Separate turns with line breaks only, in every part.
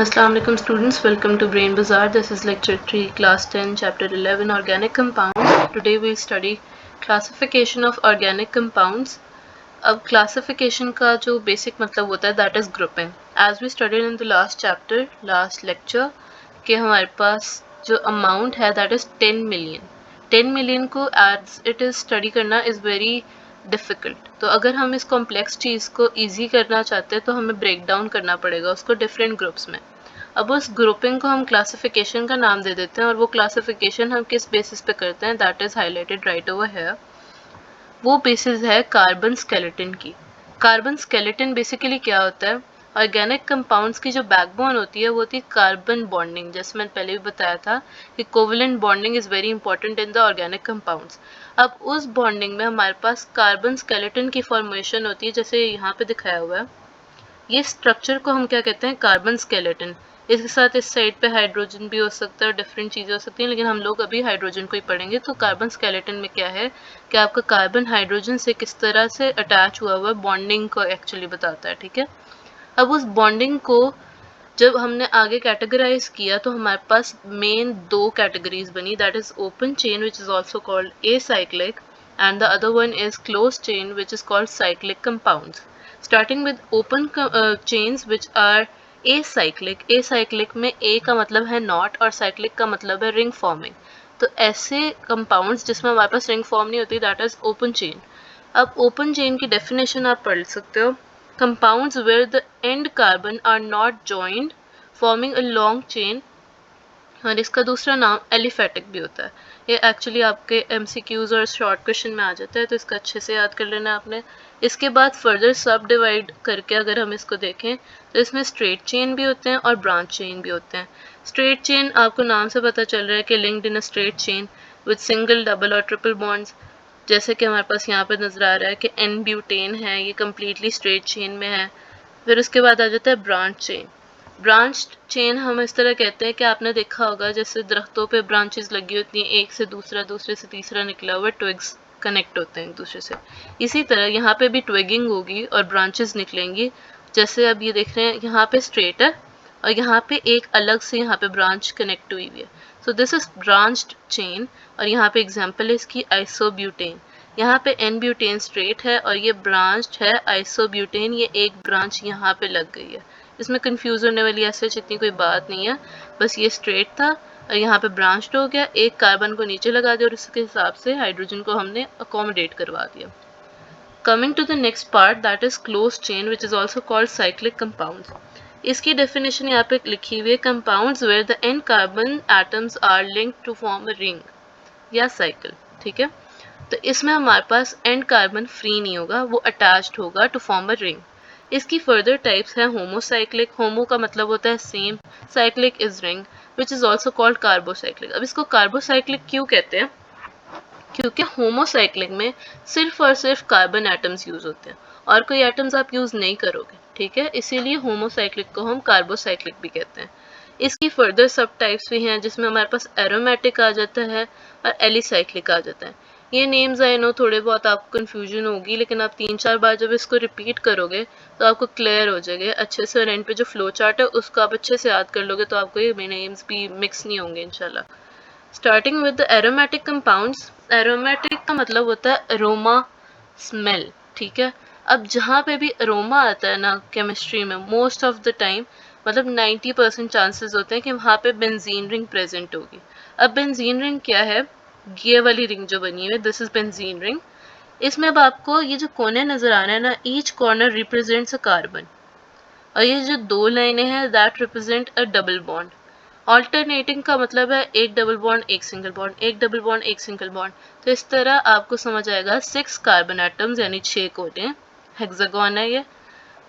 Assalamu alaikum students, welcome to Brain Bazaar. This is lecture 3, class 10, chapter 11, organic compounds. Today we'll study classification of organic compounds. अब classification का जो basic मतलब होता है that is grouping. As we studied in the last chapter, last lecture, कि हमारे पास जो amount है that is 10 million. 10 million को as it is study करना is very डिफ़िकल्ट। तो अगर हम इस कॉम्प्लेक्स चीज़ को ईजी करना चाहते हैं तो हमें ब्रेक डाउन करना पड़ेगा उसको डिफरेंट ग्रुप्स में। अब उस ग्रुपिंग को हम क्लासिफिकेशन का नाम दे देते हैं और वो क्लासिफिकेशन हम किस बेसिस पे करते हैं that is highlighted right over here. वो बेसिस है कार्बन स्केलेटन की। कार्बन स्केलेटन बेसिकली क्या होता है? ऑर्गेनिक कंपाउंड्स की जो बैकबोन होती है वो होती है कार्बन बॉन्डिंग। जैसे मैंने पहले भी बताया था कि covalent bonding is very important in the organic compounds. अब उस बॉन्डिंग में हमारे पास कार्बन स्केलेटन की फॉर्मेशन होती है, जैसे यहाँ पे दिखाया हुआ है। ये स्ट्रक्चर को हम क्या कहते हैं? Carbon skeleton. इसके साथ इस साइड पे हाइड्रोजन भी हो सकता है, डिफरेंट चीज़ें हो सकती हैं, लेकिन हम लोग अभी हाइड्रोजन को ही पढ़ेंगे। तो कार्बन स्केलेटन में क्या है कि आपका कार्बन हाइड्रोजन से किस तरह से अटैच हुआ हुआ है, बॉन्डिंग को एक्चुअली बताता है, ठीक है। अब उस बॉन्डिंग को जब हमने आगे कैटेगराइज किया तो हमारे पास मेन दो कैटेगरीज बनी, that is open chain which is also called acyclic and the other one is closed chain which is called cyclic compounds. Starting with open chains which are acyclic. acyclic में a का मतलब है not और cyclic का मतलब है ring forming. तो ऐसे कंपाउंड्स जिसमें हमारे पास रिंग फॉर्म नहीं होती दैट इज ओपन चेन। अब ओपन चेन की डेफिनेशन आप पढ़ सकते हो, compounds where the end carbon are not joined forming a long chain, और इसका दूसरा नाम एलिफेटिक भी होता है। ये एक्चुअली आपके एमसीक्यूज और शॉर्ट क्वेश्चन में आ जाता है, तो इसका अच्छे से याद कर लेना आपने। इसके बाद फर्दर सब डिवाइड करके अगर हम इसको देखें तो इसमें स्ट्रेट चेन भी होते हैं और ब्रांच चेन भी होते हैं। स्ट्रेट चेन आपको नाम से पता चल रहा है कि linked in a straight chain with single, double और ट्रिपल बॉन्ड्स, जैसे कि हमारे पास यहाँ पे नजर आ रहा है कि एन ब्यूटेन है, ये कम्प्लीटली स्ट्रेट चेन में है। फिर उसके बाद आ जाता है ब्रांच चेन। ब्रांच चेन हम इस तरह कहते हैं कि आपने देखा होगा जैसे दरख्तों पे ब्रांचेस लगी होती हैं, एक से दूसरा, दूसरे से तीसरा निकला हुआ, ट्विग्स कनेक्ट होते हैं एक दूसरे से। इसी तरह यहाँ पे भी ट्विगिंग होगी और ब्रांचेस निकलेंगी। जैसे अब ये देख रहे हैं यहाँ पे स्ट्रेट है और यहाँ पे एक अलग से यहाँ पे ब्रांच कनेक्ट हुई हुई है। So this is branched chain. और यहाँ पे एग्जाम्पल है इसकी आइसोब्यूटेन। यहाँ पे एन ब्यूटेन स्ट्रेट है और ये ब्रांच्ड है आइसोब्यूटेन, ये एक ब्रांच यहाँ पे लग गई है। इसमें कंफ्यूज होने वाली ऐसे इतनी कोई बात नहीं है, बस ये स्ट्रेट था और यहाँ पे ब्रांच्ड हो गया, एक कार्बन को नीचे लगा दिया और इसके हिसाब से हाइड्रोजन को हमने अकोमोडेट करवा दिया। Coming to the next part that is close chain which is also called cyclic compounds. इसकी डेफिनेशन यहाँ पे लिखी हुई है, compounds where the and carbon atoms are linked to form a ring या साइकिल, ठीक है। तो इसमें हमारे पास एंड कार्बन फ्री नहीं होगा, वो अटैच्ड होगा टू फॉर्म अ रिंग। इसकी फर्दर टाइप्स हैं होमोसाइक्लिक, होमो का मतलब होता है same, cyclic is ring which is also called carbocyclic. अब इसको कार्बोसाइक्लिक क्यों कहते हैं? क्योंकि होमोसाइक्लिक में सिर्फ और सिर्फ कार्बन एटम्स यूज होते हैं और कोई एटम्स आप यूज नहीं करोगे, ठीक है, इसीलिए होमोसाइक्लिक को हम कार्बोसाइक्लिक भी कहते हैं। इसकी फर्दर सब टाइप्स भी हैं जिसमें हमारे पास एरोमेटिक आ जाता है और एलिसाइक्लिक आ जाता है। ये नेम्स आई नो थोड़े बहुत आपको कंफ्यूजन होगी, लेकिन आप 3-4 बार जब इसको रिपीट करोगे तो आपको क्लियर हो जाएगा अच्छे से, और एंड पे जो फ्लो चार्ट है उसको आप अच्छे से याद कर लोगे तो आपको ये नेम्स भी मिक्स नहीं होंगे इंशाल्लाह। Starting with the aromatic compounds. Aromatic का मतलब होता है अरोमा, स्मेल, ठीक है। अब जहाँ पे भी अरोमा आता है ना केमिस्ट्री में, मोस्ट ऑफ द टाइम मतलब 90% चांसेस होते हैं कि वहाँ पे बेंजीन रिंग प्रेजेंट होगी। अब बेंजीन रिंग क्या है? ये वाली रिंग जो बनी हुई है दिस इज बेंजीन रिंग। इसमें अब आपको ये जो कोने नजर आ रहे हैं ना, each corner represents a carbon और ये जो दो लाइनें हैं that represent a double bond. Alternating का मतलब है एक डबल बॉन्ड एक सिंगल बॉन्ड, एक डबल बॉन्ड एक सिंगल बॉन्ड। तो इस तरह आपको समझ आएगा 6 कार्बन एटम्स यानी 6 कोने, हेक्सागोन है ये,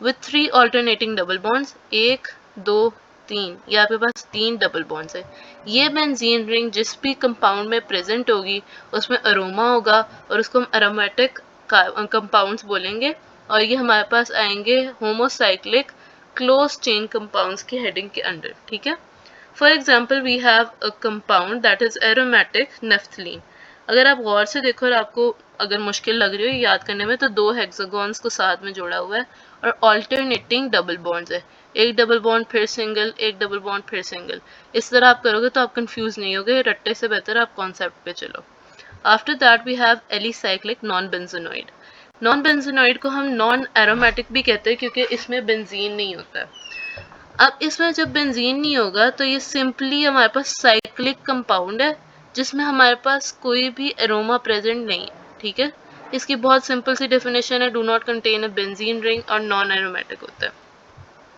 विथ 3 ऑल्टरनेटिंग डबल बॉन्ड्स, 1 2 3, ये आपके पास 3 डबल बॉन्ड्स है। ये बेंजीन रिंग जिस भी कंपाउंड में प्रेजेंट होगी उसमें अरोमा होगा और उसको हम अरोमेटिक कंपाउंड्स बोलेंगे, और ये हमारे पास आएंगे होमोसाइक्लिक क्लोज चेन कंपाउंड्स की हेडिंग के अंडर, ठीक है। For example we have a compound that is aromatic naphthalene. अगर आप गौर से देखो और आपको अगर मुश्किल लग रही हो याद करने में तो 2 हेक्सागोन्स को साथ में जोड़ा हुआ है और ऑल्टरनेटिंग डबल बॉन्ड्स है, एक डबल बॉन्ड फिर सिंगल, एक डबल बॉन्ड फिर सिंगल। इस तरह आप करोगे तो आप कंफ्यूज नहीं होगे, रट्टे से बेहतर आप कॉन्सेप्ट पे चलो। After that we have alicyclic non benzenoid. Non benzenoid को हम नॉन एरोमेटिक भी कहते हैं क्योंकि इसमें बेंजीन नहीं होता है। अब इसमें जब बेंजीन नहीं होगा तो ये सिंपली हमारे पास साइक्लिक कंपाउंड है जिसमें हमारे पास कोई भी एरोमा प्रेजेंट नहीं है, ठीक है। इसकी बहुत सिंपल सी डेफिनेशन है, do not contain a benzene ring और नॉन एरोमेटिक होता है।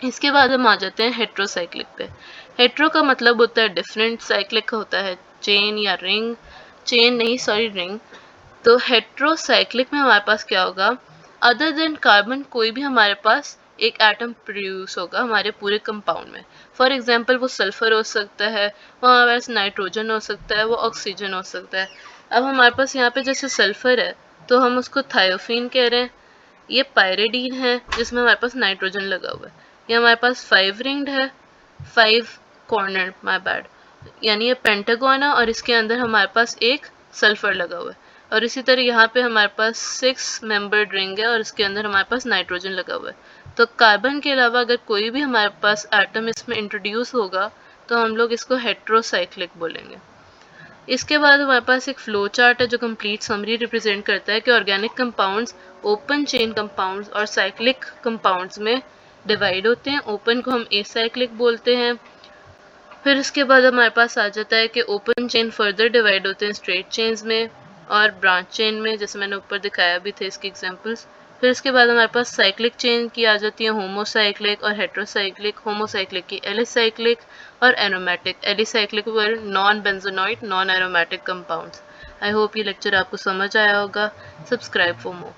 इसके बाद हम आ जाते हैं हेट्रोसाइक्लिक पे। हेट्रो का मतलब होता है डिफरेंट, साइक्लिक होता है चेन या रिंग, चेन नहीं सॉरी रिंग। तो हेट्रोसाइक्लिक में हमारे पास क्या होगा, अदर देन कार्बन कोई भी हमारे पास एक एटम प्रोड्यूस होगा हमारे पूरे कंपाउंड में। फॉर एग्जांपल वो सल्फर हो सकता है, वो हमारे पास नाइट्रोजन हो सकता है, वो ऑक्सीजन हो सकता है। अब हमारे पास यहाँ पे जैसे सल्फर है तो हम उसको थायोफीन कह रहे हैं, ये पायरिडीन है जिसमें हमारे पास नाइट्रोजन लगा हुआ है। ये हमारे पास 5 रिंग्ड है, 5 कॉर्नर माय बैड, यानी ये पेंटागन है और इसके अंदर हमारे पास एक सल्फर लगा हुआ है। और इसी तरह यहाँ पे हमारे पास 6 मेंबर्ड रिंग है और इसके अंदर हमारे पास नाइट्रोजन लगा हुआ है। तो कार्बन के अलावा अगर कोई भी हमारे पास एटम इसमें इंट्रोड्यूस होगा तो हम लोग इसको हेट्रोसाइक्लिक बोलेंगे। इसके बाद हमारे पास एक फ्लो चार्ट है जो कंप्लीट समरी रिप्रेजेंट करता है कि organic compounds open chain compounds और साइक्लिक कंपाउंड्स में डिवाइड होते हैं। ओपन को हम एसाइक्लिक बोलते हैं। फिर इसके बाद हमारे पास आ जाता है कि ओपन चेन फर्दर डिवाइड होते हैं स्ट्रेट चेन्स में और ब्रांच चेन में, जैसे मैंने ऊपर दिखाया भी थे इसके एग्जांपल्स। फिर इसके बाद हमारे पास साइक्लिक चेन की आ जाती है होमोसाइक्लिक और हेट्रोसाइक्लिक। होमोसाइक्लिक की एलिसाइक्लिक और aromatic. Alicyclic were non benzenoid non aromatic compounds. I hope ये लेक्चर आपको समझ आया होगा। Subscribe for more.